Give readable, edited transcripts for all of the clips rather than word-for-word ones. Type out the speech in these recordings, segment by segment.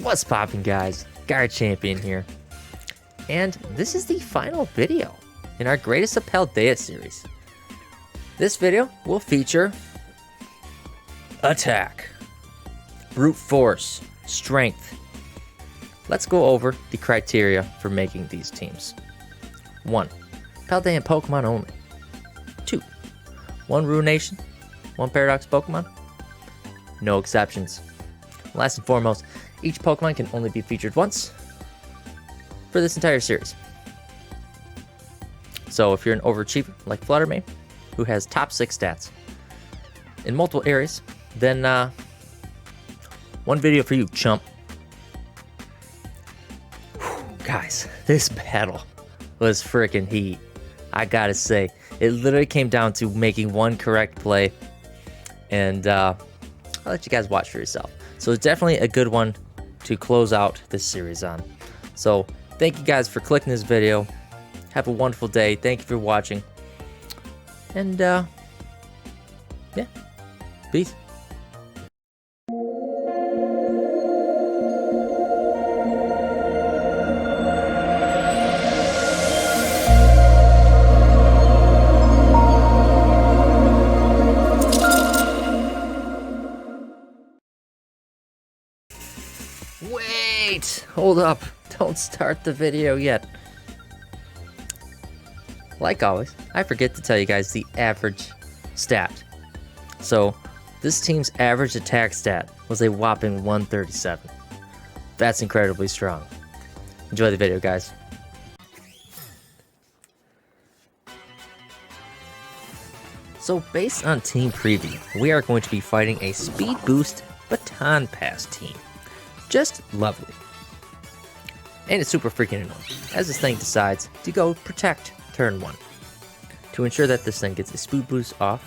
What's poppin', guys? Guard Champion here. And this is the final video in our Greatest of Paldea series. This video will feature Attack, Brute Force, Strength. Let's go over the criteria for making these teams. 1. Paldean Pokemon only. 2. 1 Ruination, 1 Paradox Pokemon. No exceptions. Last and foremost, each Pokemon can only be featured once for this entire series. So if you're an overachiever like Flutter Mane, who has top 6 stats in multiple areas, then one video for you, chump. Whew, guys, this battle was freaking heat. I gotta say, it literally came down to making one correct play, and I'll let you guys watch for yourself. So it's definitely a good one to close out this series on. So thank you guys for clicking this video. Have a wonderful day. Thank you for watching. And yeah, peace. Wait, hold up. Don't start the video yet. Like always, I forget to tell you guys the average stat. So, this team's average attack stat was a whopping 137. That's incredibly strong. Enjoy the video, guys. So, based on team preview, we are going to be fighting a speed boost baton pass team. Just lovely. And it's super freaking annoying, as this thing decides to go protect turn 1. To ensure that this thing gets a speed boost off,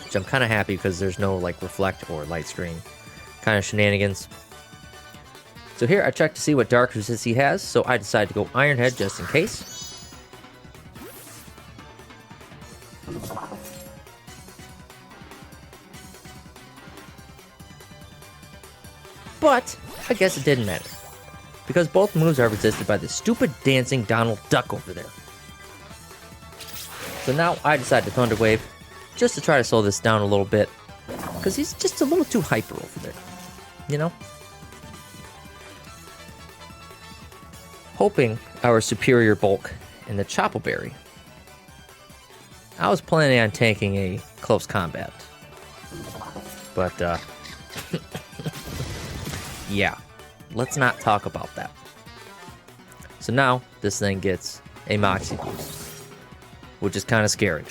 which I'm kind of happy because there's no like reflect or light screen kind of shenanigans. So here I checked to see what dark resist he has, so I decided to go Iron Head just in case. But I guess it didn't matter, because both moves are resisted by the stupid dancing Donald Duck over there. So now I decided to Thunder Wave, just to try to slow this down a little bit, because he's just a little too hyper over there, you know? Hoping our superior bulk in the Chople Berry. I was planning on tanking a close combat, but yeah, let's not talk about that. So now this thing gets a Moxie boost, which is kind of scary.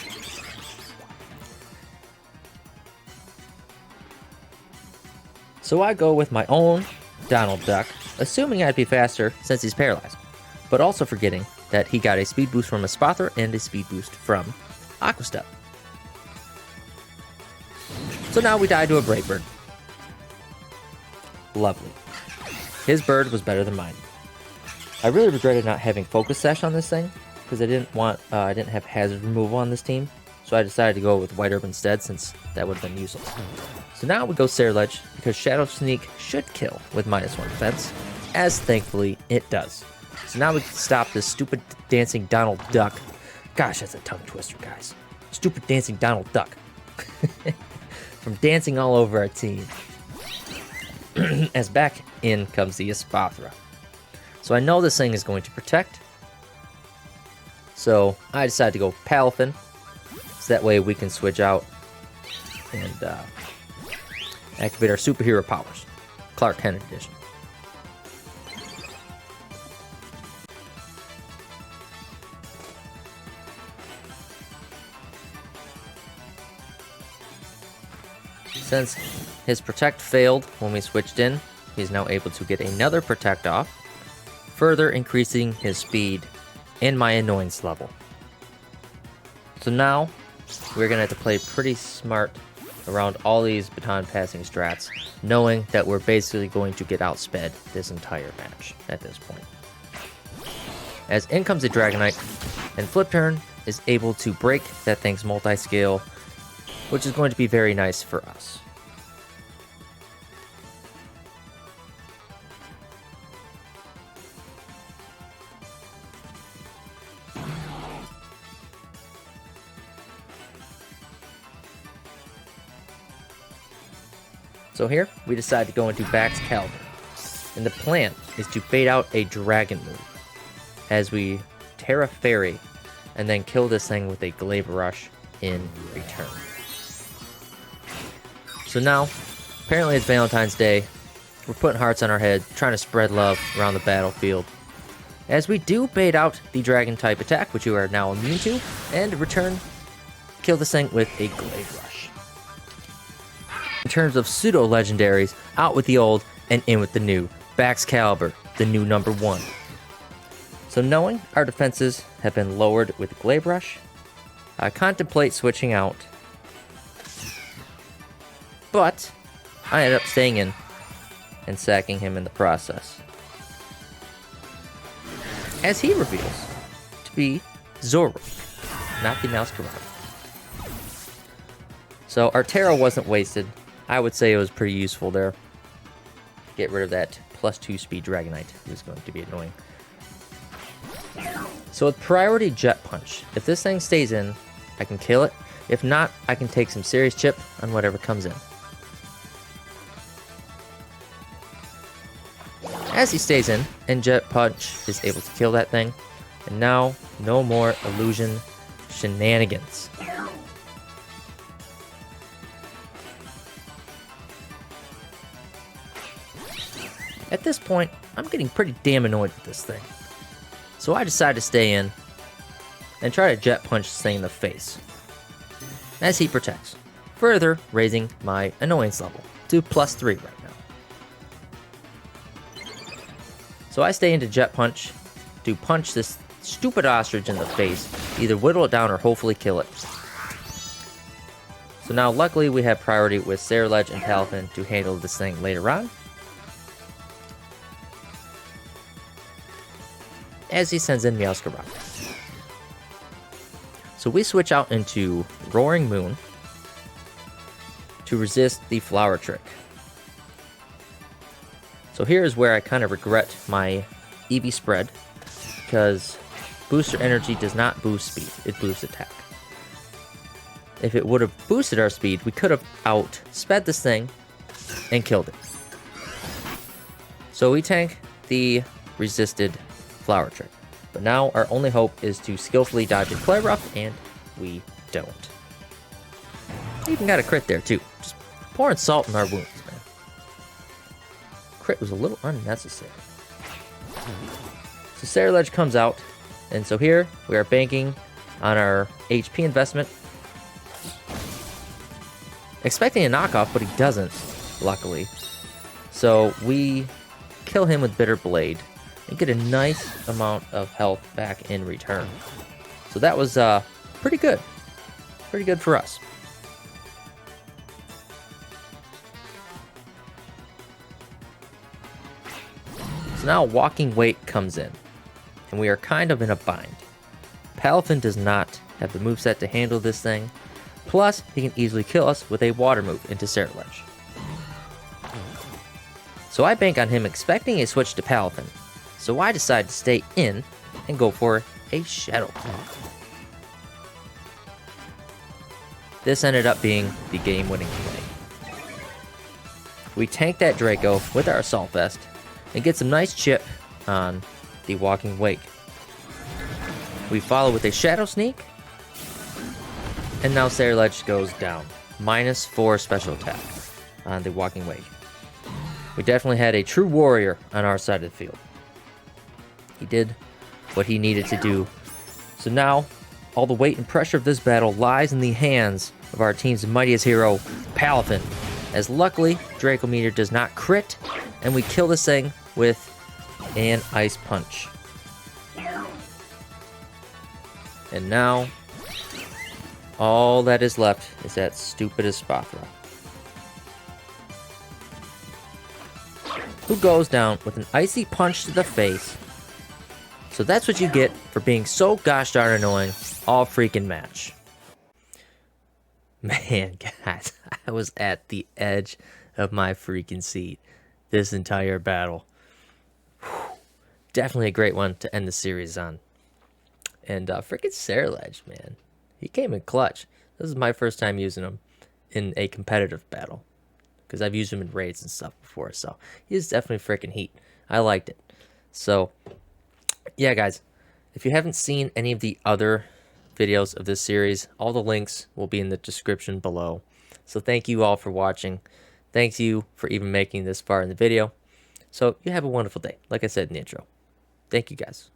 So I go with my own Donald Duck, assuming I'd be faster since he's paralyzed, but also forgetting that he got a speed boost from a Spothra and a speed boost from Aqua Step. So now we die to a Brave Bird. Lovely. His bird was better than mine. I really regretted not having Focus Sash on this thing, because I didn't have hazard removal on this team, so I decided to go with White Herb instead, since that would have been useless. So now we go Ceruledge, because Shadow Sneak should kill with -1 defense, as thankfully it does. So now we can stop this stupid dancing Donald Duck. Gosh, that's a tongue twister, guys. Stupid dancing Donald Duck. From dancing all over our team. As back in comes the Spothra. So I know this thing is going to protect. So I decided to go Palofin, so that way we can switch out and activate our superhero powers. Clark Kent edition. Since his protect failed when we switched in, he's now able to get another protect off, further increasing his speed and my annoyance level. So now we're gonna have to play pretty smart around all these baton passing strats, knowing that we're basically going to get outsped this entire match at this point. As in comes a Dragonite, and Flip Turn is able to break that thing's multi-scale, which is going to be very nice for us. So here, we decide to go into Baxcalibur. And the plan is to bait out a dragon move as we Tera Fairy and then kill this thing with a Glaive Rush in return. So now, apparently it's Valentine's Day. We're putting hearts on our head, trying to spread love around the battlefield. As we do bait out the dragon type attack, which you are now immune to, and in return, kill this thing with a Glaive Rush. In terms of pseudo legendaries, out with the old and in with the new. Baxcalibur, the new number 1. So knowing our defenses have been lowered with Glaive Rush, I contemplate switching out, but I ended up staying in and sacking him in the process, as he reveals to be Zoro, not the Masquerade. So our Tera wasn't wasted. I would say it was pretty useful there. Get rid of that +2 speed Dragonite. It was going to be annoying. So with priority Jet Punch, if this thing stays in, I can kill it. If not, I can take some serious chip on whatever comes in. As he stays in, and Jet Punch is able to kill that thing. And now, no more illusion shenanigans. At this point, I'm getting pretty damn annoyed with this thing. So I decide to stay in and try to Jet Punch this thing in the face, as he protects, further raising my annoyance level to +3 right now. So I stay into Jet Punch to punch this stupid ostrich in the face, either whittle it down or hopefully kill it. So now luckily we have priority with Ceruledge and Palofin to handle this thing later on, as he sends in Masquerade. So we switch out into Roaring Moon to resist the Flower Trick. So here is where I kind of regret my EV spread, because Booster Energy does not boost speed, it boosts attack. If it would have boosted our speed, we could have out-sped this thing and killed it. So we tank the resisted Flower Trick. But now our only hope is to skillfully dodge a Play Rough, and we don't. Even got a crit there too. Just pouring salt in our wounds, man. Crit was a little unnecessary. So Ceruledge comes out, and so here we are banking on our HP investment. Expecting a knockoff, but he doesn't, luckily. So we kill him with Bitter Blade and get a nice amount of health back in return. So that was pretty good. Pretty good for us. So now Walking Wake comes in, and we are kind of in a bind. Palofin does not have the moveset to handle this thing, plus he can easily kill us with a water move into Ceruledge. So I bank on him expecting a switch to Palofin, so I decide to stay in and go for a Shadow Claw. This ended up being the game-winning play. We tank that Draco with our Assault Vest and get some nice chip on the Walking Wake. We follow with a Shadow Sneak, and now Ceruledge goes down. -4 special attack on the Walking Wake. We definitely had a true warrior on our side of the field. He did what he needed to do. So now, all the weight and pressure of this battle lies in the hands of our team's mightiest hero, Palofin, as luckily, Draco Meteor does not crit, and we kill this thing with an Ice Punch. And now, all that is left is that stupid Espathra, who goes down with an Icy Punch to the face. So that's what you get for being so gosh darn annoying all freaking match. Man, guys, I was at the edge of my freaking seat this entire battle. Whew. Definitely a great one to end the series on. And freaking Ceruledge, man. He came in clutch. This is my first time using him in a competitive battle. because I've used him in raids and stuff before. So he's definitely freaking heat. I liked it. So yeah, guys, if you haven't seen any of the other videos of this series, all the links will be in the description below. So thank you all for watching. Thanks you for even making this far in the video. So you have a wonderful day, like I said in the intro. Thank you, guys.